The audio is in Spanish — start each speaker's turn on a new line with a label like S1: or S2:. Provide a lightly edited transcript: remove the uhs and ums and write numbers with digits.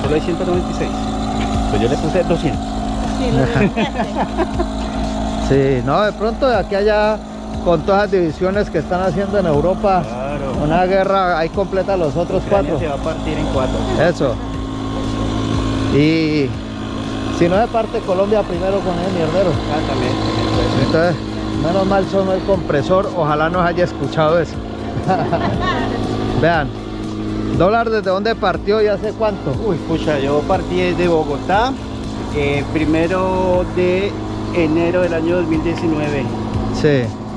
S1: Solo hay 196. Pues yo le puse 200.
S2: Sí, lo limpiaste.
S3: Sí, no, de pronto de aquí a allá, con todas las divisiones que están haciendo en Europa,
S1: Claro.
S3: una guerra, ahí completa los otros
S1: Ucrania
S3: 4.
S1: se va a partir en 4.
S3: Eso. Y si no se parte Colombia primero con el mierdero.
S1: Ah, también puede ser.
S3: Entonces, menos mal sonó el compresor, ojalá nos haya escuchado eso. Vean, dólar desde dónde partió y hace cuánto.
S1: Uy, pucha, yo partí desde Bogotá, 1 de enero del año 2019.
S3: Sí.